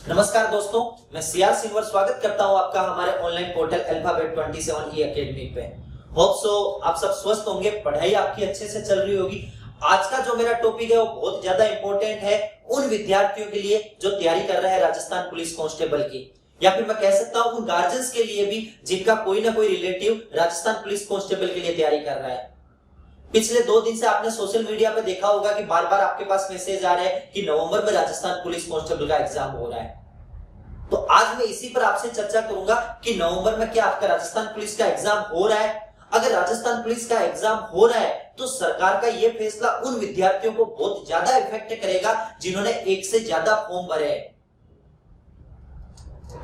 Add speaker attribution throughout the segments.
Speaker 1: नमस्कार दोस्तों, मैं सीआर सिंवर स्वागत करता हूं आपका हमारे ऑनलाइन पोर्टल अल्फाबेट 27 एकेडमी पे। होप सो आप सब स्वस्थ होंगे, पढ़ाई आपकी अच्छे से चल रही होगी। आज का जो मेरा टॉपिक है वो बहुत ज्यादा इंपॉर्टेंट है उन विद्यार्थियों के लिए जो तैयारी कर रहे हैं राजस्थान पुलिस कांस्टेबल की, या फिर मैं कह सकता हूं उन गार्जियंस के लिए भी जिनका कोई ना कोई रिलेटिव राजस्थान पुलिस कांस्टेबल के लिए तैयारी कर रहा है। पिछले 2 दिन से आपने सोशल मीडिया पे देखा होगा कि बार बार आपके पास मैसेज आ रहे हैं कि नवंबर में राजस्थान पुलिस कांस्टेबल का एग्जाम हो रहा है। तो आज मैं इसी पर आपसे चर्चा करूंगा कि नवंबर में क्या आपका राजस्थान पुलिस का एग्जाम हो रहा है। अगर राजस्थान पुलिस का एग्जाम हो रहा है तो सरकार का यह फैसला उन विद्यार्थियों को बहुत ज्यादा इफेक्ट करेगा जिन्होंने एक से ज्यादा फॉर्म भरे हैं।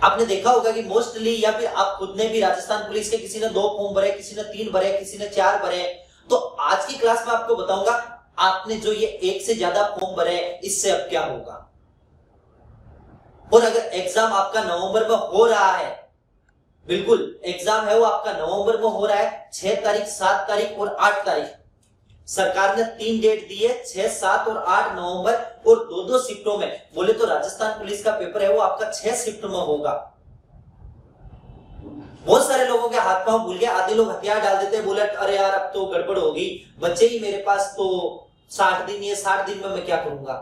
Speaker 1: आपने देखा होगा कि मोस्टली या फिर आप खुद ने भी राजस्थान पुलिस के किसी ने 2 फॉर्म भरे, किसी ने 3 भरे, किसी ने 4 भरे। तो आज की क्लास में आपको बताऊंगा आपने जो ये एक से ज्यादा फॉर्म भरे इससे अब क्या होगा। और अगर एग्जाम आपका नवंबर में हो रहा है, बिल्कुल एग्जाम है वो आपका नवंबर में हो रहा है, 6 तारीख, 7 तारीख और 8 तारीख। सरकार ने 3 डेट दी है, 6, 7 और 8 नवंबर, और 2-2 शिफ्टों में। बोले तो राजस्थान पुलिस का पेपर है वो आपका 6 शिफ्ट में होगा। बहुत सारे लोगों के हाथ पांव भूल गए, आधे लोग हथियार डाल देते हैं, बोले अरे यार अब तो गड़बड़ होगी, बच्चे ही मेरे पास तो 60 दिन, ये 60 दिन में मैं क्या करूंगा।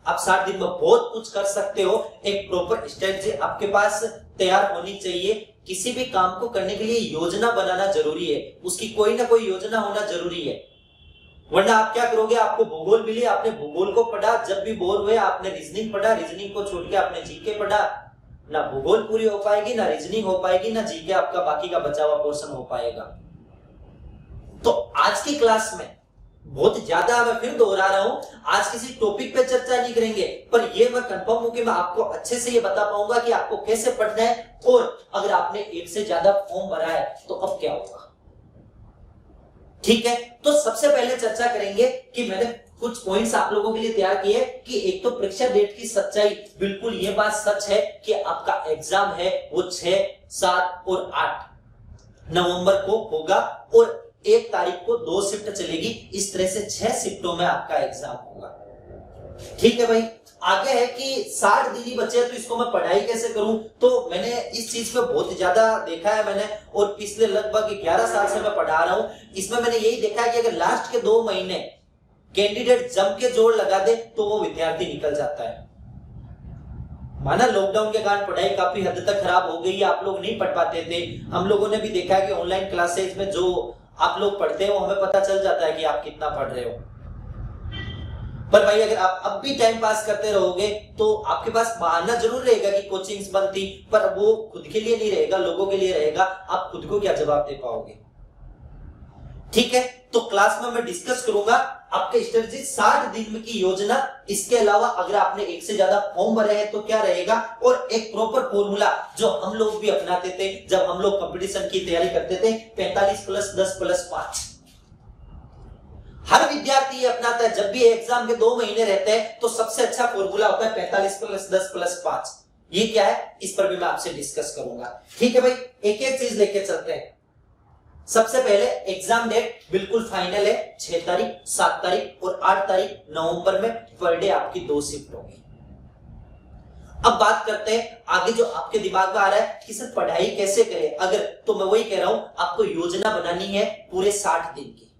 Speaker 1: आप 60 दिन में बहुत कुछ कर सकते हो। एक प्रॉपर स्ट्रेटजी आपके पास तैयार होनी चाहिए। किसी भी काम को करने के लिए योजना बनाना जरूरी है, उसकी कोई ना कोई योजना होना जरूरी है। वरना आप क्या करोगे, आपको भूगोल मिली, आपने भूगोल को पढ़ा, जब भी बोर हुए आपने रीजनिंग पढ़ा, रीजनिंग को छोड़ के आपने जीके पढ़ा। ना भूगोल पूरी हो पाएगी, ना रीजनिंग हो पाएगी, ना जीके आपका बाकी का बचा हुआ पोर्शन हो पाएगा। तो आज की क्लास में बहुत ज्यादा मैं फिर दोहरा रहा हूं, आज किसी टॉपिक पे चर्चा नहीं करेंगे, पर यह मैं कंफर्म हूं कि मैं आपको अच्छे से ये बता पाऊंगा कि आपको कैसे पढ़ना है, और अगर आपने एक से ज्यादा फॉर्म भरा है तो अब क्या होगा। ठीक है, तो सबसे पहले चर्चा करेंगे कि मैंने कुछ पॉइंट्स आप लोगों के लिए तैयार किए कि एक तो परीक्षा डेट की सच्चाई, बिल्कुल ये बात सच है कि आपका एग्जाम है वो 6, 7 और 8 नवंबर को होगा, और 1 तारीख को 2 शिफ्ट चलेगी। इस तरह से 6 शिफ्टों में आपका एग्जाम होगा। ठीक है भाई, आगे है कि 60 दिन ही बचे तो इसको मैं पढ़ाई कैसे करूं। तो मैंने इस चीज पे बहुत ज्यादा देखा है मैंने, और पिछले लगभग 11 साल से मैं पढ़ा रहा हूं। इसमें मैंने यही देखा है कि अगर लास्ट के 2 महीने कैंडिडेट जम के जोड़ लगा दे तो वो विद्यार्थी निकल जाता है। माना लॉकडाउन के कारण पढ़ाई काफी हद तक खराब हो गई, आप लोग नहीं पढ़ पाते थे। हम लोगों ने भी देखा है कि ऑनलाइन क्लासेज में जो आप लोग पढ़ते हो हमें पता चल जाता है कि आप कितना पढ़ रहे हो। पर भाई अगर आप अब भी टाइम पास करते रहोगे तो आपके पास बहाना जरूर रहेगा कि कोचिंग्स बंद थी, पर वो खुद के लिए नहीं रहेगा, लोगों के लिए रहेगा। आप खुद को क्या जवाब दे पाओगे। ठीक है, तो क्लास में मैं डिस्कस करूंगा आपके स्ट्रेटजी, 60 दिन की योजना। इसके अलावा अगर आपने एक से ज्यादा फॉर्म भरे हैं तो क्या रहेगा, और एक प्रॉपर फॉर्मूला जो हम लोग भी अपनाते थे जब हम लोग कंपटीशन की तैयारी करते थे, 45 + 10 + 5। हर विद्यार्थी ये अपनाता है। जब भी एग्जाम के 2 महीने रहते हैं तो सबसे अच्छा फॉर्मूला होता है 45 + 10 + 5। ये क्या है, इस पर भी मैं आपसे डिस्कस करूंगा। ठीक है भाई, एक एक चीज लेके चलते हैं। सबसे पहले एग्जाम डेट बिल्कुल फाइनल है, 6 तारीख, 7 तारीख और 8 तारीख नवंबर में पर डे आपकी 2 शिफ्ट होगी। अब बात करते हैं आगे जो आपके दिमाग में आ रहा है कि सर पढ़ाई कैसे करें। अगर तो मैं वही कह रहा हूं, आपको योजना बनानी है पूरे 60 दिन की,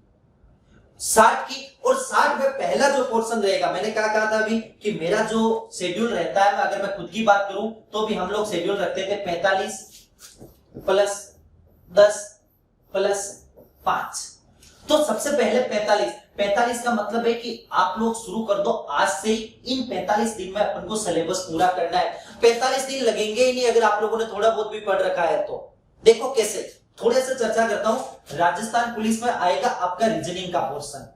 Speaker 1: 60 की। और 60 में पहला जो पोर्शन रहेगा, मैंने क्या कहा था अभी कि मेरा जो शेड्यूल रहता है, अगर मैं खुद की बात करूं तो भी हम लोग शेड्यूल रखते थे 45 + 10 + 5। तो सबसे पहले 45 का मतलब है कि आप लोग शुरू कर दो आज से ही। इन 45 दिन में अपन को सिलेबस पूरा करना है। 45 दिन लगेंगे ही नहीं अगर आप लोगों ने थोड़ा बहुत भी पढ़ रखा है तो। देखो कैसे, थोड़े से चर्चा करता हूं। राजस्थान पुलिस में आएगा आपका रीजनिंग का पोर्शन।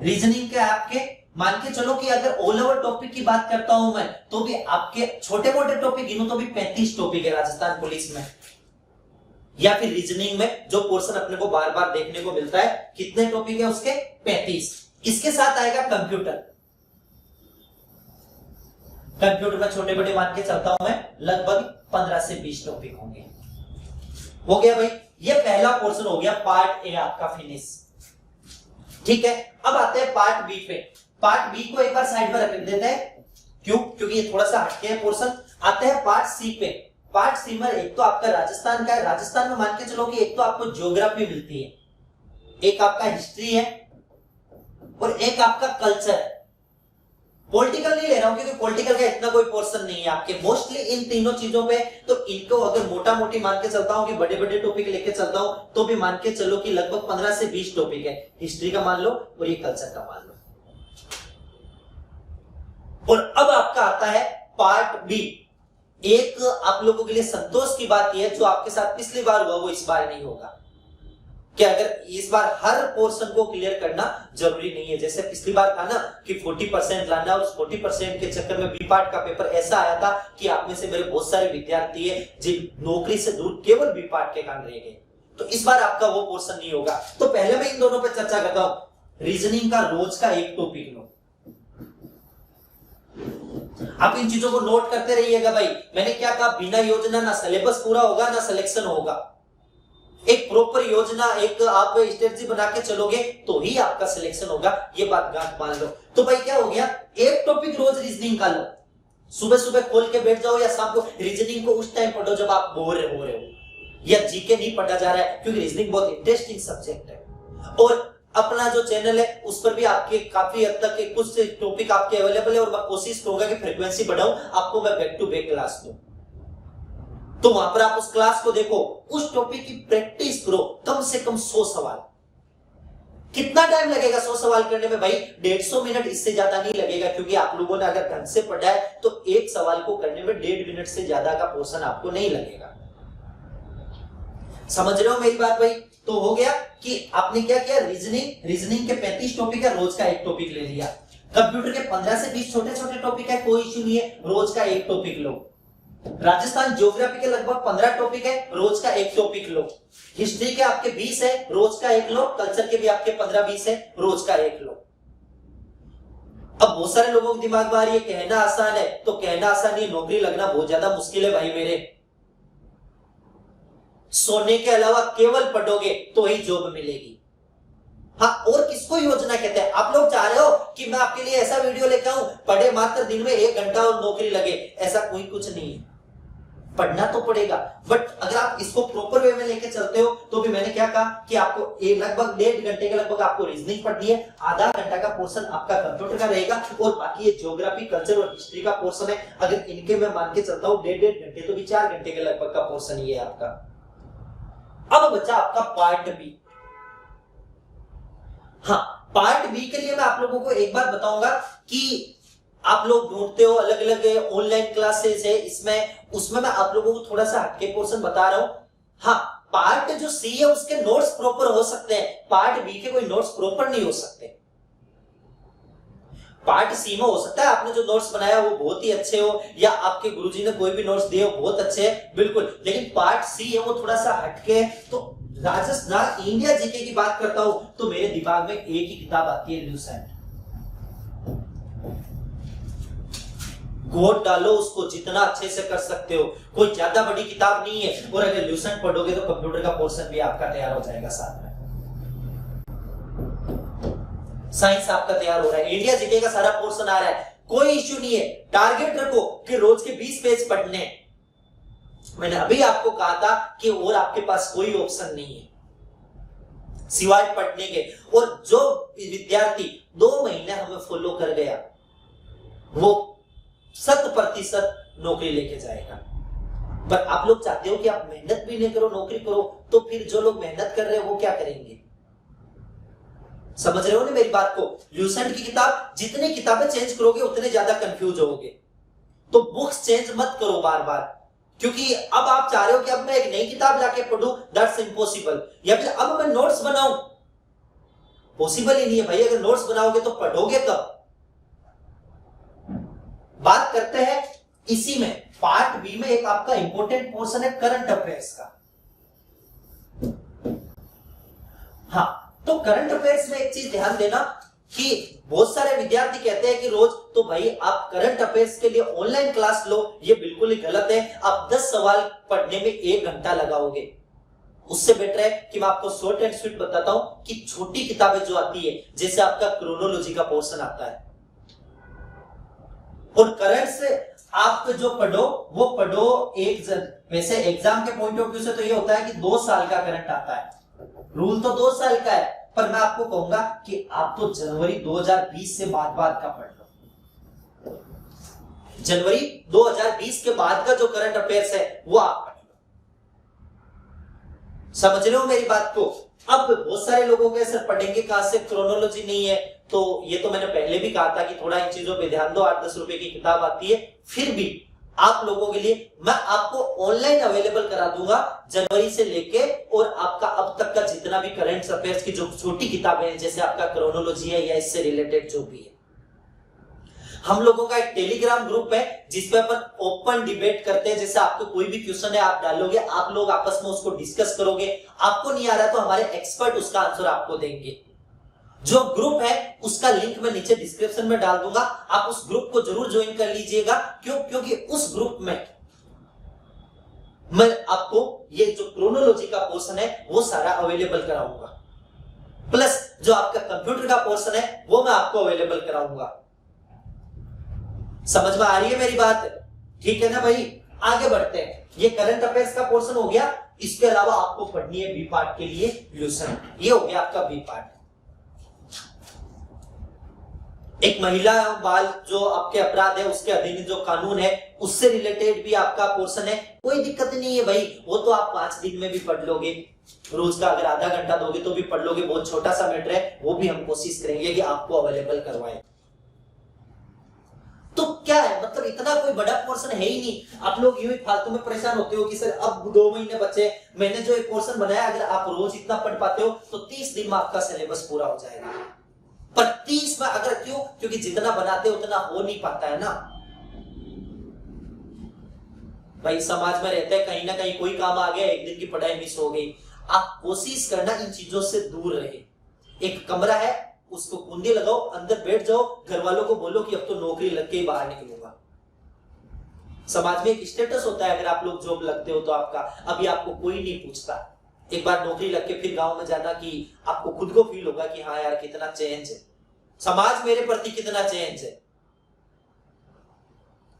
Speaker 1: रीजनिंग के आपके मान के चलो कि अगर ऑल ओवर टॉपिक की बात करता हूं मैं, तो भी आपके छोटे मोटे टॉपिक गिनो तो भी 35 टॉपिक है राजस्थान पुलिस में, या फिर रीजनिंग में जो पोर्शन अपने को बार बार देखने को मिलता है। कितने टॉपिक है उसके, 35। इसके साथ आएगा कंप्यूटर। कंप्यूटर में छोटे बड़े मान के चलता हूं मैं, लगभग 15 से 20 टॉपिक होंगे। हो गया भाई, ये पहला पोर्शन हो गया, पार्ट ए आपका फिनिश। ठीक है, अब आते हैं पार्ट बी पे। पार्ट बी को एक बार साइड में रख देते हैं, क्यों? क्योंकि ये थोड़ा सा हटके है पोर्शन। आते हैं पार्ट सी पे। पार्ट सी में एक तो आपका राजस्थान का है, राजस्थान में मान के चलो कि एक तो आपको ज्योग्राफी मिलती है, एक आपका हिस्ट्री है और एक आपका कल्चर है। पॉलिटिकल नहीं ले रहा हूं क्योंकि पॉलिटिकल का इतना कोई पोर्शन नहीं है आपके, मोस्टली इन तीनों चीजों पे। तो इनको अगर मोटा मोटी मान के चलता हूं कि बड़े बड़े टॉपिक लेके चलता हूं तो भी मान के चलो कि लगभग 15 से 20 टॉपिक है, हिस्ट्री का मान लो और ये कल्चर का मान लो। और अब आपका आता है पार्ट बी। एक आप लोगों के लिए संतोष की बात यह है, जो आपके साथ पिछली बार हुआ वो इस बार नहीं होगा। कि अगर इस बार हर पोर्शन को क्लियर करना जरूरी नहीं है। जैसे पिछली बार था ना कि 40% लाना, और उस 40% के चक्कर में बी पार्ट का पेपर ऐसा आया था कि आप में से मेरे बहुत सारे विद्यार्थी है जिन नौकरी से दूर केवल बी पार्ट के कारण रह गए। तो इस बार आपका वो पोर्शन नहीं होगा। तो पहले मैं इन दोनों पर चर्चा करता हूं। रीजनिंग का रोज का एक टॉपिक लो। आप इन चीजों को नोट करते रहिएगा भाई। मैंने क्या कहा, बिना योजना ना सिलेबस पूरा होगा ना सिलेक्शन होगा। एक प्रॉपर योजना, एक आप स्ट्रेटजी बना के चलोगे तो ही आपका सिलेक्शन होगा, ये बात गांठ मान लो। तो भाई क्या हो गया, एक टॉपिक रोज रीजनिंग का लो। सुबह सुबह खोल के बैठ जाओ या शाम को। रीजनिंग को उस टाइम पढ़ो जब आप बोर हो रहे हो या जीके नहीं पढ़ा जा रहा है, क्योंकि रीजनिंग बहुत इंटरेस्टिंग सब्जेक्ट है। और अपना जो चैनल है उस पर भी आपके काफी हद तक के कुछ टॉपिक आपके अवेलेबल है, और मैं कोशिश करूंगा कि फ्रीक्वेंसी बढ़ाऊं, आपको मैं बैक टू बैक क्लास दूं। तो वहां पर आप उस क्लास को देखो, उस टॉपिक की प्रैक्टिस करो, कम से कम 100 सवाल। कितना टाइम लगेगा 100 सवाल करने में भाई? 150 मिनट, इससे ज्यादा नहीं लगेगा। क्योंकि आप लोगों ने अगर ढंग से पढ़ा है तो एक सवाल को करने में 1.5 मिनट से ज्यादा का पोर्शन आपको नहीं लगेगा। समझ रहे हो मेरी बात भाई? तो हो गया कि आपने क्या किया, रीजनिंग के 35 टॉपिक है, रोज का एक टॉपिक ले लिया। कंप्यूटर के 15 से 20 छोटे छोटे टॉपिक है, कोई इश्यू नहीं है, रोज का एक टॉपिक लो। राजस्थान ज्योग्राफी के लगभग 15 टॉपिक है, रोज का एक टॉपिक लो। हिस्ट्री के आपके 20 है, रोज का एक लो। कल्चर के भी आपके 15-20 है, रोज का एक लो। अब बहुत सारे लोगों के दिमाग में आ रही है कहना आसान है, तो कहना आसान नहीं, नौकरी लगना बहुत ज्यादा मुश्किल है भाई मेरे। सोने के अलावा केवल पढ़ोगे तो ही जॉब मिलेगी। हाँ, और किसको योजना कहते हैं? आप लोग चाह रहे हो कि मैं आपके लिए ऐसा वीडियो लेकर आऊं, पढ़े मात्र दिन में 1 घंटा और नौकरी लगे, ऐसा कोई कुछ नहीं है। पढ़ना तो पड़ेगा, बट अगर आप इसको प्रॉपर वे में लेके चलते हो तो भी मैंने क्या कहा कि आपको लगभग 1.5 घंटे के लगभग आपको रीजनिंग पढ़नी है, आधा घंटा का पोर्शन आपका कंप्यूटर का रहेगा, और बाकी ये ज्योग्राफी, कल्चर और हिस्ट्री का पोर्शन है। अगर इनके मैं मान के चलता हूँ 1.5 घंटे, तो भी 4 घंटे के लगभग का पोर्शन ये है आपका। अब बचा आपका पार्ट बी। हाँ, पार्ट बी के लिए मैं आप लोगों को एक बात बताऊंगा कि आप लोग ढूंढते हो अलग अलग ऑनलाइन क्लासेस है, इसमें उसमें मैं आप लोगों को थोड़ा सा हटके पोर्शन बता रहा हूं। हाँ, पार्ट जो सी है उसके नोट्स प्रॉपर हो सकते हैं, पार्ट बी के कोई नोट्स प्रॉपर नहीं हो सकते। पार्ट सी में हो सकता है आपने जो नोट्स बनाया वो बहुत ही अच्छे हो, या आपके गुरुजी ने कोई भी नोट्स दिए हो बहुत अच्छे हैं, बिल्कुल। लेकिन पार्ट सी है वो थोड़ा सा हटके है। तो राजस्थान इंडिया जीके की बात करता हूं तो मेरे दिमाग में एक ही किताब आती है, ल्यूसेंट। गोद डालो उसको, जितना अच्छे से कर सकते हो, कोई ज्यादा बड़ी किताब नहीं है। और अगर ल्यूसेंट पढ़ोगे तो कंप्यूटर का पोर्शन भी आपका तैयार हो जाएगा, साथ में साइंस आपका तैयार हो रहा है, इंडिया जीके का सारा पोर्शन आ रहा है, कोई इश्यू नहीं है। टारगेट रखो कि रोज के 20 पेज पढ़ने। मैंने अभी आपको कहा था कि और आपके पास कोई ऑप्शन नहीं है सिवाय पढ़ने के। और जो विद्यार्थी 2 महीने हमें फॉलो कर गया वो 100% नौकरी लेके जाएगा। पर आप लोग चाहते हो कि आप मेहनत भी नहीं करो, नौकरी करो, तो फिर जो लोग मेहनत कर रहे हैं वो क्या करेंगे? समझ रहे हो ना मेरी बात को? ल्यूसेंट की किताब, जितनी किताबें चेंज करोगे उतने ज्यादा कंफ्यूज होगे। तो बुक्स चेंज मत करो बार बार, क्योंकि अब आप चाह रहे हो कि अब मैं एक नई किताब लाके पढ़ूं, दैट्स इम्पॉसिबल। या फिर अब मैं नोट्स बनाऊं, पॉसिबल ही नहीं है भाई। अगर नोट्स बनाओगे तो पढ़ोगे कब? बात करते हैं इसी में, पार्ट बी में एक आपका इंपॉर्टेंट पोर्शन है करंट अफेयर्स का। हाँ, तो करंट अफेयर्स में एक चीज ध्यान देना कि बहुत सारे विद्यार्थी कहते हैं कि रोज, तो भाई आप करंट अफेयर्स के लिए ऑनलाइन क्लास लो, ये बिल्कुल ही गलत है। आप 10 सवाल पढ़ने में 1 घंटा लगाओगे, उससे बेटर है कि मैं आपको शॉर्ट एंड स्वीट बताता हूं कि छोटी किताबें जो आती है, जैसे आपका क्रोनोलॉजी का पोर्शन आता है, और करंट से आप जो पढ़ो वो पढ़ो वैसे एग्जाम के पॉइंट ऑफ व्यू से तो ये होता है कि 2 साल का करंट आता है, रूल तो 2 साल का है, पर मैं आपको कहूंगा कि आप तो जनवरी 2020 से बाद का पढ़ लो। जनवरी 2020 के बाद का जो करंट अफेयर्स है वो आप पढ़ लो। समझ रहे हो मेरी बात को? अब बहुत सारे लोगों के सर पढ़ेंगे कहां से, क्रोनोलॉजी नहीं है, तो ये तो मैंने पहले भी कहा था कि थोड़ा इन चीजों पे ध्यान दो। 8-10 रुपए की किताब आती है, फिर भी आप लोगों के लिए मैं आपको ऑनलाइन अवेलेबल करा दूंगा जनवरी से लेके, और आपका अब तक का जितना भी करंट अफेयर्स की जो छोटी किताबें हैं, जैसे आपका क्रोनोलॉजी है या इससे रिलेटेड जो भी है। हम लोगों का एक टेलीग्राम ग्रुप है जिसपे अपन ओपन डिबेट करते हैं। जैसे आपको कोई भी क्वेश्चन है आप डालोगे, आप लोग आपस में उसको डिस्कस करोगे, आपको नहीं आ रहा तो हमारे एक्सपर्ट उसका आंसर आपको देंगे। जो ग्रुप है उसका लिंक मैं नीचे डिस्क्रिप्शन में डाल दूंगा, आप उस ग्रुप को जरूर ज्वाइन कर लीजिएगा। क्यों? क्योंकि उस ग्रुप में मैं आपको ये जो क्रोनोलॉजी का पोर्शन है वो सारा अवेलेबल कराऊंगा, प्लस जो आपका कंप्यूटर का पोर्शन है वो मैं आपको अवेलेबल कराऊंगा। समझ में आ रही है मेरी बात? ठीक है ना भाई? आगे बढ़ते हैं। ये करंट अफेयर्स का पोर्शन हो गया। इसके अलावा आपको पढ़नी है बी पार्ट के लिए ल्यूसन। ये हो गया आपका बी पार्ट। एक महिला बाल जो आपके अपराध है उसके अधीन जो कानून है उससे रिलेटेड भी आपका पोर्शन है। कोई दिक्कत नहीं है भाई, वो तो आप 5 दिन में भी पढ़ लोगे, रोज का अगर आधा घंटा दोगे तो भी पढ़ लोगे। बहुत छोटा सा मैटर है, वो भी हम कोशिश करेंगे कि आपको अवेलेबल करवाएं। तो क्या है, मतलब इतना कोई बड़ा पोर्शन है ही नहीं। आप लोग यूं ही फालतू में परेशान होते हो कि सर अब 2 महीने बचे, मैंने जो एक पोर्शन बनाया अगर आप रोज इतना पढ़ पाते हो तो 30 दिन में आपका सिलेबस पूरा हो जाएगा। पर 30 में अगर क्यों? क्योंकि जितना बनाते उतना हो नहीं पाता है ना भाई। समाज में रहते हैं, कहीं ना कहीं कोई काम आ गया, एक दिन की पढ़ाई मिस हो गई। आप कोशिश करना इन चीजों से दूर रहे। एक कमरा है उसको कुंडी लगाओ, अंदर बैठ जाओ, घर वालों को बोलो कि अब तो नौकरी लग के ही बाहर निकलूंगा। समाज में एक स्टेटस होता है, अगर आप लोग जॉब लगते हो तो आपका, अभी आपको कोई नहीं पूछता। एक बार नौकरी लग के फिर गांव में जाना कि आपको खुद को फील होगा कि हाँ यार कितना चेंज है, समाज मेरे प्रति कितना चेंज है।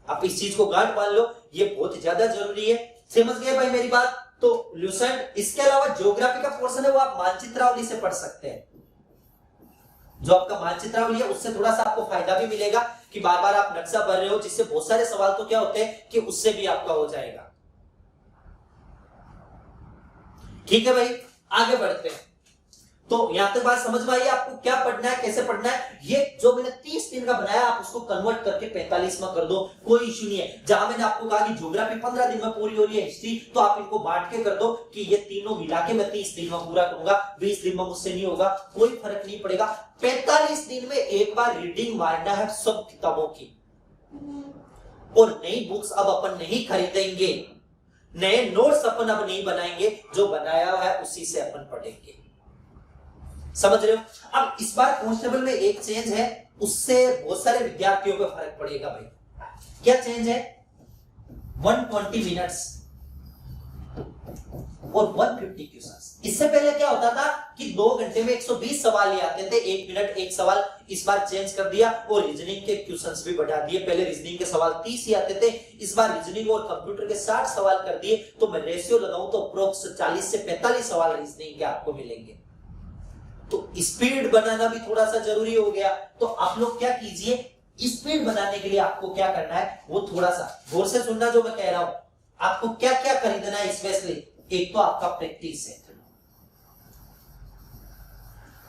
Speaker 1: आप इस चीज को गांठ मान लो, ये बहुत ज्यादा जरूरी है। समझ गए भाई मेरी बात? तो ल्यूसेंट, इसके अलावा ज्योग्राफी का पोर्शन है वो आप मानचित्रावली से पढ़ सकते हैं। जो आपका मानचित्रावली है उससे थोड़ा सा आपको फायदा भी मिलेगा कि बार बार आप नक्शा भर रहे हो, जिससे बहुत सारे सवाल तो क्या होते हैं कि उससे भी आपका हो जाएगा। ठीक है भाई, आगे बढ़ते हैं। तो यहां तक बात समझ में आई आपको क्या पढ़ना है, कैसे पढ़ना है। ये जो मैंने 30 दिन का बनाया आप उसको कन्वर्ट करके 45 में कर दो, कोई इश्यू नहीं है। जहां मैंने आपको कहा कि ज्योग्राफी 15 दिन में पूरी हो रही है, हिस्ट्री, तो आप इनको बांट के कर दो कि ये तीनों मिला के मैं 30 दिन में पूरा करूंगा। 20 दिन में मुझसे नहीं होगा, कोई फर्क नहीं पड़ेगा। 45 दिन में एक बार रीडिंग मारना है सब किताबों की। और नई बुक्स अब अपन नहीं खरीदेंगे, नए नोट्स अपन अब नहीं बनाएंगे, जो बनाया हुआ है उसी से अपन पढ़ेंगे। समझ रहे हो? अब इस बार कांस्टेबल में एक चेंज है, उससे बहुत सारे विद्यार्थियों पे फर्क पड़ेगा भाई। क्या चेंज है? 120 मिनट्स और 150 क्वेश्चंस। इससे पहले क्या होता था कि 2 घंटे में 120 सवाल ही आते थे, 1 मिनट 1 सवाल। इस बार चेंज कर दिया और रीजनिंग के क्वेश्चंस भी बढ़ा दिए। पहले रीजनिंग के सवाल 30 ही आते थे, इस बार रीजनिंग और कंप्यूटर के 60 सवाल कर दिए। तो मैं रेशियो लगाऊं तो अप्रोक्स 40 से 45 सवाल रीजनिंग के आपको मिलेंगे। तो स्पीड बनाना भी थोड़ा सा जरूरी हो गया। तो आप लोग क्या कीजिए, स्पीड बनाने के लिए आपको क्या करना है वो थोड़ा सा गौर से सुनना जो मैं कह रहा हूं। आपको क्या क्या खरीदना है स्पेशली, एक तो आपका प्रैक्टिस है।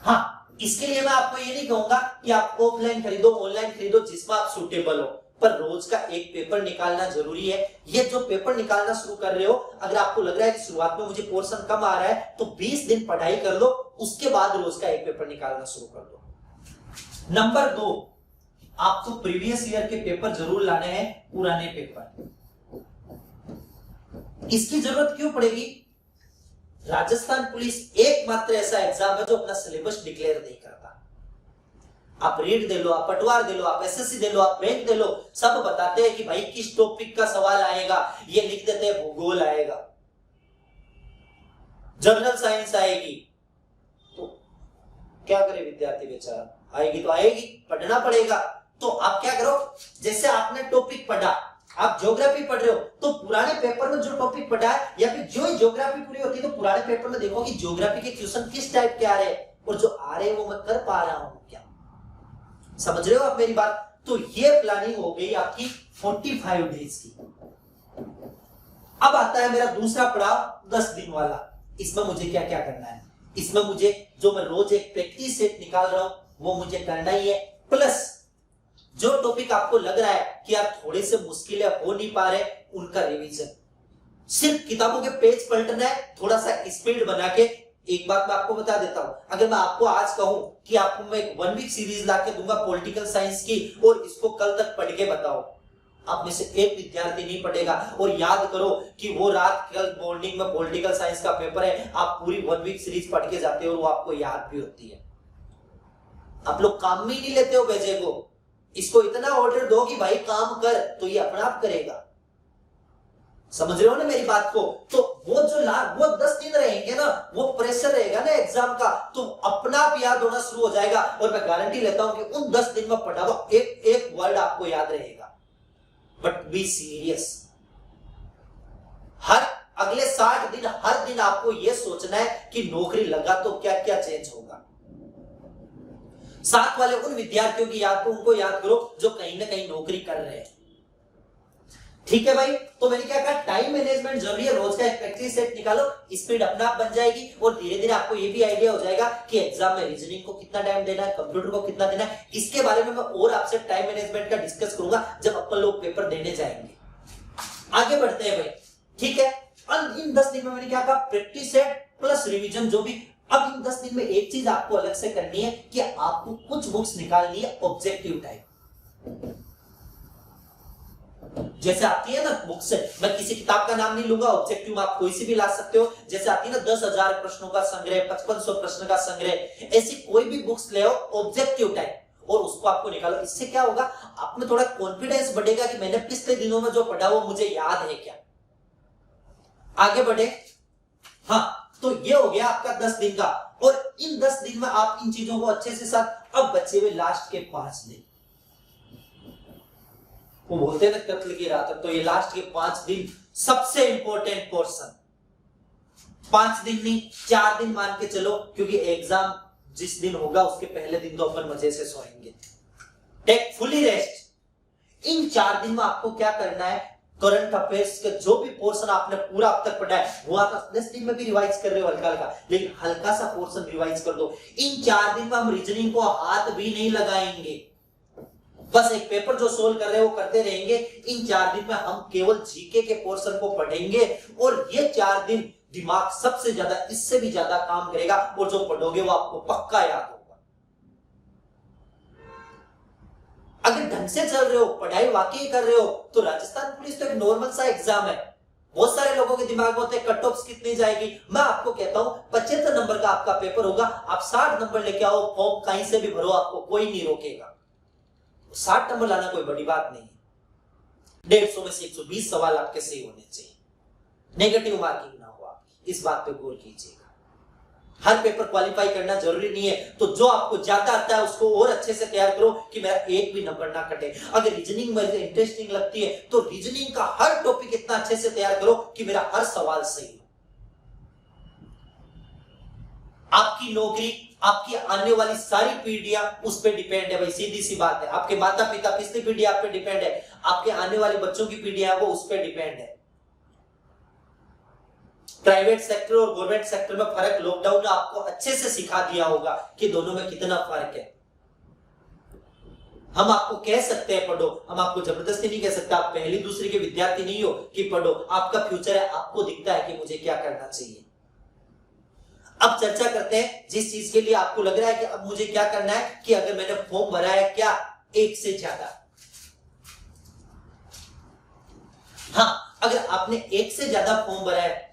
Speaker 1: हाँ, इसके लिए मैं आपको ये नहीं कहूंगा कि आप ऑफलाइन खरीदो ऑनलाइन खरीदो, जिसमें आप सुटेबल हो, पर रोज का एक पेपर निकालना जरूरी है। ये जो पेपर निकालना शुरू कर रहे हो, अगर आपको लग रहा है कि शुरुआत में मुझे पोर्शन कम आ रहा है तो 20 दिन पढ़ाई कर लो, उसके बाद रोज का एक पेपर निकालना शुरू कर दो। नंबर 2, आपको प्रीवियस ईयर के पेपर जरूर लाने हैं, पुराने पेपर। इसकी जरूरत क्यों पड़ेगी? राजस्थान पुलिस एकमात्र ऐसा एग्जाम है जो अपना सिलेबस डिक्लेयर नहीं करता। आप रीड दे लो, आप पटवार दे लो, आप एसएससी दे लो, आप बैंक दे लो, सब बताते हैं कि भाई किस टॉपिक का सवाल आएगा, ये लिख देते हैं भूगोल आएगा, जनरल साइंस आएगी। तो क्या करे विद्यार्थी बेचारा, आएगी तो आएगी, पढ़ना पड़ेगा। तो आप क्या करो, जैसे आपने टॉपिक पढ़ा, आप ज्योग्राफी पढ़ रहे हो तो पुराने पेपर में जो टॉपिक पढ़ा है या फिर जो ही ज्योग्राफी पूरी होती है तो पुराने पेपर में देखो कि ज्योग्राफी के क्वेश्चन किस टाइप के आ रहे हैं और जो आ रहे हैं वो मैं कर पा रहा हूं क्या। समझ रहे हो आप मेरी बात। तो ये प्लानिंग हो गई आपकी 45 डेज की। अब आता है मेरा दूसरा पड़ाव 10 दिन वाला। इसमें मुझे क्या क्या करना है, इसमें मुझे जो मैं रोज एक प्रैक्टिस सेट निकाल रहा हूं वो मुझे करना ही है, प्लस जो टॉपिक आपको लग रहा है कि यार थोड़े से मुश्किल है, हो नहीं पा रहे, उनका रिवीजन। सिर्फ किताबों के पेज पलटना है, थोड़ा सा स्पीड बना के। एक बात मैं आपको बता देता हूं, अगर मैं आपको आज कहूं कि आपको मैं एक 1 वीक सीरीज लाके दूंगा पॉलिटिकल साइंस की और इसको कल तक पढ़ के बताओ, आप में से एक विद्यार्थी नहीं पढ़ेगा। और याद करो कि वो रात कल मॉर्निंग में पॉलिटिकल साइंस का पेपर है, आप पूरी 1 वीक सीरीज पढ़ के जाते हो और वो आपको याद भी होती है। आप लोग काम में ही नहीं लेते हो भेजे को, इसको इतना ऑर्डर दो कि भाई काम कर, तो ये अपना आप करेगा। समझ रहे हो ना मेरी बात को। तो वो जो वो 10 दिन रहेंगे ना, वो प्रेशर रहेगा ना एग्जाम का, तो अपना आप याद होना शुरू हो जाएगा। और मैं गारंटी लेता हूं कि उन 10 दिन में पढ़ा हुआ एक एक वर्ड आपको याद रहेगा। But be serious. हर अगले 60 दिन हर दिन आपको यह सोचना है कि नौकरी लगा तो क्या क्या चेंज होगा। साथ वाले उन विद्यार्थियों की याद को उनको याद करो जो कहीं ना कहीं नौकरी कर रहे हैं। ठीक है भाई। तो मैंने क्या कहा, टाइम मैनेजमेंट जरूरी है, रोज का एक प्रैक्टिस सेट निकालो, स्पीड अपना आप बन जाएगी और धीरे धीरे आपको ये भी आइडिया हो जाएगा कि एग्जाम में रीजनिंग को कितना टाइम देना है, कंप्यूटर को कितना देना है। इसके बारे में मैं और आपसे टाइम मैनेजमेंट का डिस्कस करूंगा जब अपन लोग पेपर देने जाएंगे। आगे बढ़ते हैं भाई। ठीक है। और इन 10 दिन में मैंने क्या कहा, प्रैक्टिस सेट प्लस रिविजन जो भी। अब इन 10 दिन में एक चीज आपको अलग से करनी है कि आपको कुछ बुक्स निकालनी है ऑब्जेक्टिव टाइप। जैसे आती है ना बुक से, मैं किसी किताब का नाम नहीं लूंगा, ऑब्जेक्टिव में आप कोई सी भी ला सकते हो। जैसे आती है ना 10,000 प्रश्नों का संग्रह, 5500 प्रश्न का संग्रह, ऐसी कोई भी बुक्स ले आओ ऑब्जेक्टिव टाइप और उसको आपको निकालो। इससे क्या होगा, आप में थोड़ा कॉन्फिडेंस बढ़ेगा कि मैंने पिछले दिनों में जो पढ़ा वो मुझे याद है क्या। आगे बढ़े। हाँ, तो ये हो गया आपका 10 दिन का। और इन 10 दिन में आप इन चीजों को अच्छे से साथ। अब बचे हुए लास्ट के 5 दिन, वो बोलते हैं ना कत्ल की रात, तो ये लास्ट के 5 दिन सबसे इंपॉर्टेंट पोर्शन। 5 दिन नहीं 4 दिन मान के चलो, क्योंकि एग्जाम जिस दिन होगा उसके पहले दिन तो अपन मजे से सोएंगे। Take fully rest. इन 4 दिन में आपको क्या करना है, करंट अफेयर्स के जो भी पोर्शन आपने पूरा अब तक पढ़ा है वो आप 10 दिन में भी रिवाइज कर रहे हो हल्का हल्का, लेकिन हल्का सा पोर्शन रिवाइज कर दो। इन 4 दिन में हम रीजनिंग को हाथ भी नहीं लगाएंगे, बस एक पेपर जो सोल्व कर रहे हैं वो करते रहेंगे। इन 4 दिन में हम केवल जीके के पोर्शन को पढ़ेंगे और ये 4 दिन दिमाग सबसे ज्यादा इससे भी ज्यादा काम करेगा और जो पढ़ोगे वो आपको पक्का याद होगा। अगर ढंग से चल रहे हो, पढ़ाई वाकई कर रहे हो, तो राजस्थान पुलिस तो एक नॉर्मल सा एग्जाम है। बहुत सारे लोगों के दिमाग में होते हैं कट ऑफ कितनी जाएगी। मैं आपको कहता हूं 75 नंबर का आपका पेपर होगा, आप 60 नंबर लेके आओ, फॉर्म कहीं से भी भरो, आपको कोई नहीं रोकेगा। 60 नंबर लाना कोई बड़ी बात नहीं है। 150 में से 120 सवाल आपके सही होने चाहिए, नेगेटिव मार्किंग ना हो। आप इस बात पे गौर कीजिएगा। हर पेपर क्वालिफाई करना जरूरी नहीं है, तो जो आपको ज्यादा आता है उसको और अच्छे से तैयार करो कि मेरा एक भी नंबर ना कटे। अगर रीजनिंग मुझे इंटरेस्टिंग लगती है तो रीजनिंग का हर टॉपिक इतना अच्छे से तैयार करो कि मेरा हर सवाल सही हो। आपकी नौकरी, आपकी आने वाली सारी पीढ़ियां उस पर डिपेंड है भाई, सीधी सी बात है। आपके माता पिता पिछली पीढ़ी आप पे डिपेंड है, आपके आने वाले बच्चों की पीढ़ियां वो उस पर डिपेंड है। प्राइवेट सेक्टर और गवर्नमेंट सेक्टर में फर्क लॉकडाउन ने आपको अच्छे से सिखा दिया होगा कि दोनों में कितना फर्क है। हम आपको कह सकते हैं पढ़ो, हम आपको जबरदस्ती नहीं कह सकते। आप पहली दूसरी के विद्यार्थी नहीं हो कि पढ़ो, आपका फ्यूचर है, आपको दिखता है कि मुझे क्या करना चाहिए। अब चर्चा करते हैं जिस चीज के लिए आपको लग रहा है कि अब मुझे क्या करना है, कि अगर मैंने फॉर्म भरा है क्या एक से ज्यादा। हाँ, अगर आपने एक से ज्यादा फॉर्म भरा है,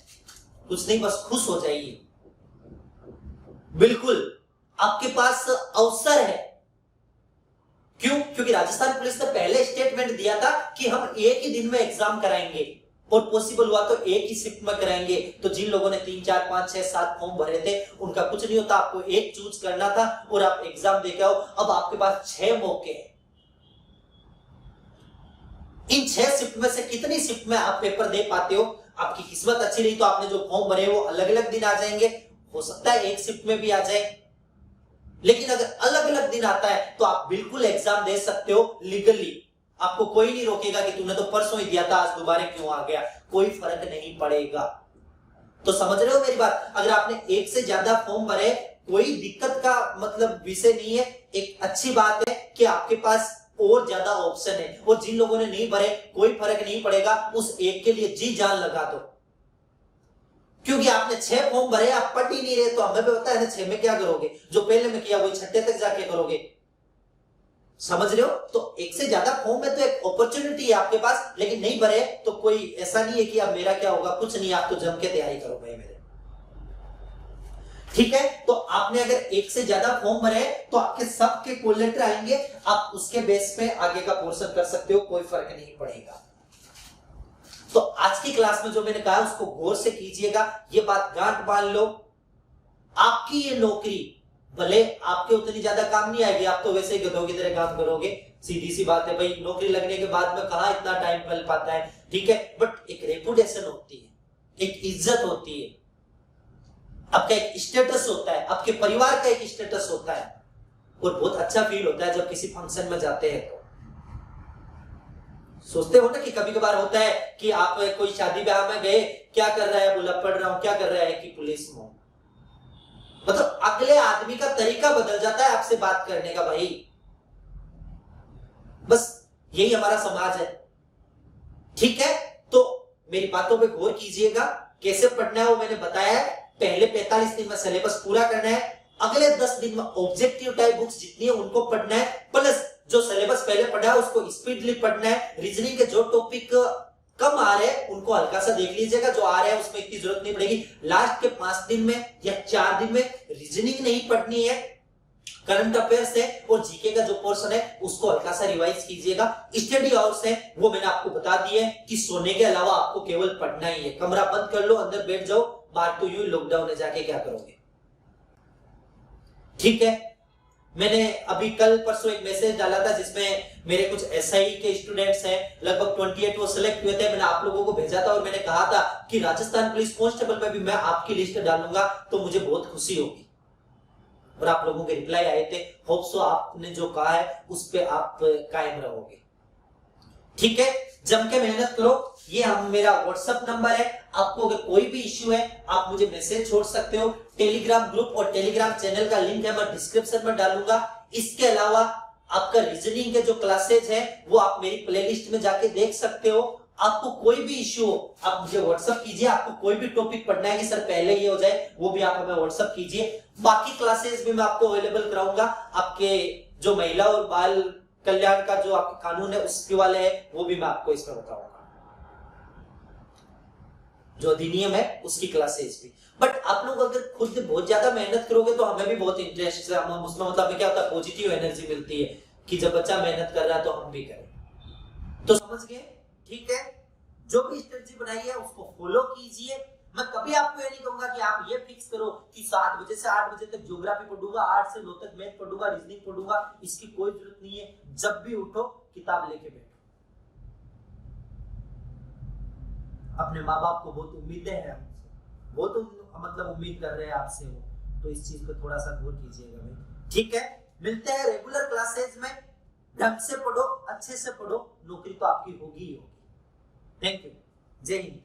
Speaker 1: कुछ नहीं बस खुश हो जाइए। बिल्कुल आपके पास अवसर है। क्यों? क्योंकि राजस्थान पुलिस ने पहले स्टेटमेंट दिया था कि हम एक ही दिन में एग्जाम कराएंगे और पॉसिबल हुआ तो एक ही शिफ्ट में कराएंगे। तो जिन लोगों ने 3, 4, 5, 6, 7 फॉर्म भरे थे उनका कुछ नहीं होता, आपको एक चूज करना था और आप एग्जाम देके आओ। अब आपके पास 6 मौके हैं। इन 6 शिफ्ट में से कितनी शिफ्ट में आप पेपर दे पाते हो? आपकी किस्मत अच्छी रही तो आपने जो फॉर्म भरे वो अलग अलग दिन आ जाएंगे, हो सकता है एक शिफ्ट में भी आ जाए। लेकिन अगर अलग अलग दिन आता है तो आप बिल्कुल एग्जाम दे सकते हो लीगली। आपको कोई नहीं रोकेगा कि तूने तो परसों ही दिया था, आज दोबारा क्यों आ गया, कोई फर्क नहीं पड़ेगा। तो समझ रहे हो मेरी बात? अगर आपने एक से ज्यादा फॉर्म भरे, कोई दिक्कत का मतलब विषय नहीं है। एक अच्छी बात है कि आपके पास और ज्यादा ऑप्शन है, और जिन लोगों ने नहीं भरे कोई फर्क नहीं पड़ेगा, उस एक के लिए जी जान लगा दो। क्योंकि आपने 6 फॉर्म भरे, आप पढ़ ही नहीं रहे, तो हमें भी पता है ना 6 में क्या करोगे, जो पहले में किया वही छठे तक जाके करोगे। समझ रहे हो? तो एक से ज्यादा फॉर्म है तो एक अपॉर्चुनिटी है आपके पास, लेकिन नहीं भरे तो कोई ऐसा नहीं है कि अब मेरा क्या होगा, कुछ नहीं, आप तो जम के तैयारी करो भाई मेरे। ठीक है, तो आपने अगर एक से ज्यादा फॉर्म भरे तो आपके सबके कॉल लेटर आएंगे, आप उसके बेस पे आगे का पोर्शन कर सकते हो, कोई फर्क नहीं पड़ेगा। तो आज की क्लास में जो मैंने कहा उसको गौर से कीजिएगा, ये बात गांठ बांध लो। आपकी ये नौकरी भले आपके उतनी ज्यादा काम नहीं आएगी, आप तो वैसे ही गधों की तरह काम करोगे, सीधी सी बात है भाई, नौकरी लगने के बाद में कहां इतना टाइम मिल पाता है, ठीक है, बट एक रेपुटेशन होती है, एक इज्जत होती है, आपका एक स्टेटस होता है, आपके परिवार का एक स्टेटस होता है, और बहुत अच्छा फील होता है जब किसी फंक्शन में जाते हैं। तो सोचते हो ना कि कभी कभार होता है कि आप कोई शादी ब्याह में गए, क्या कर रहा है, बोला पढ़ रहा हूं, क्या कर रहा है कि पुलिस में, मतलब अगले आदमी का तरीका बदल जाता है आपसे बात करने का भाई। बस यही हमारा समाज है। ठीक है, तो मेरी बातों पे गौर कीजिएगा, कैसे पढ़ना है वो मैंने बताया है। पहले 45 दिन में सिलेबस पूरा करना है, अगले 10 दिन में ऑब्जेक्टिव टाइप बुक्स जितनी है उनको पढ़ना है, प्लस जो सिलेबस पहले पढ़ा है उसको स्पीडली पढ़ना है। रीजनिंग के जो टॉपिक कम आ रहे हैं उनको हल्का सा देख लीजिएगा, जो आ रहे हैं उसमें इतनी जरूरत नहीं पड़ेगी। लास्ट के 5 दिन में या 4 दिन में रीजनिंग नहीं पढ़नी है, करंट अफेयर्स है और जीके का जो पोर्शन है उसको हल्का सा रिवाइज कीजिएगा। स्टडी आवर्स है वो मैंने आपको बता दिए कि सोने के अलावा आपको केवल पढ़ना ही है। कमरा बंद कर लो, अंदर बैठ जाओ, बाहर तो यूं लॉकडाउन है, जाके क्या करोगे। ठीक है, मैंने अभी कल परसों एक मैसेज डाला था जिसमें मेरे कुछ एसआई के स्टूडेंट्स हैं, लगभग 28 वो सिलेक्ट हुए थे। मैंने आप लोगों को भेजा था और मैंने कहा था कि राजस्थान पुलिस कांस्टेबल में भी मैं आपकी लिस्ट डालूंगा तो मुझे बहुत खुशी होगी, और आप लोगों के रिप्लाई आए थे। होप सो आपने जो कहा है उस पे आप कायम रहोगे। ठीक है, जम के मेहनत करो। ये हम मेरा व्हाट्सएप नंबर है, आपको अगर कोई भी इश्यू है आप मुझे मैसेज छोड़ सकते हो। टेलीग्राम ग्रुप और टेलीग्राम चैनल का लिंक है मैं डिस्क्रिप्शन में डालूंगा। इसके अलावा आपका रीजनिंग के जो क्लासेज है वो आप मेरी प्लेलिस्ट में जाके देख सकते हो। आपको कोई भी इश्यू हो आप मुझे व्हाट्सएप कीजिए, आपको कोई भी टॉपिक पढ़ना है कि सर पहले ये हो जाए, वो भी आप हमें व्हाट्सएप कीजिए। बाकी क्लासेस भी मैं आपको अवेलेबल कराऊंगा। आपके जो महिला और बाल कल्याण का जो आपके कानून है उसके वाले है वो भी मैं आपको इसमें बताऊंगा, जो अधिनियम है उसकी क्लासेस भी। बट आप लोग अगर खुद बहुत ज्यादा मेहनत करोगे तो हमें भी बहुत इंटरेस्ट है, हम उसमें मतलब क्या होता है, पॉजिटिव एनर्जी मिलती है कि जब बच्चा मेहनत कर रहा है तो हम भी करें। तो समझ गए? ठीक है, जो भी स्ट्रेटजी बनाई है उसको फॉलो कीजिए। मैं कभी आपको ये नहीं कहूंगा कि आप ये फिक्स करो कि 7 बजे से 8 बजे तक ज्योग्राफी पढ़ूंगा, 8 से 9 तक मैथ पढ़ूंगा, रीजनिंग पढ़ूंगा, इसकी कोई जरूरत नहीं है। जब भी उठो किताब लेके बैठो। अपने माँ बाप को बहुत उम्मीदें हैं हमसे, बहुत मतलब उम्मीद कर रहे हैं आपसे वो, तो इस चीज को थोड़ा सा गौर कीजिएगा भाई। ठीक है, मिलते हैं रेगुलर क्लासेज में। ढंग से पढ़ो, अच्छे से पढ़ो, नौकरी तो आपकी होगी ही होगी। थैंक यू, जय हिंद।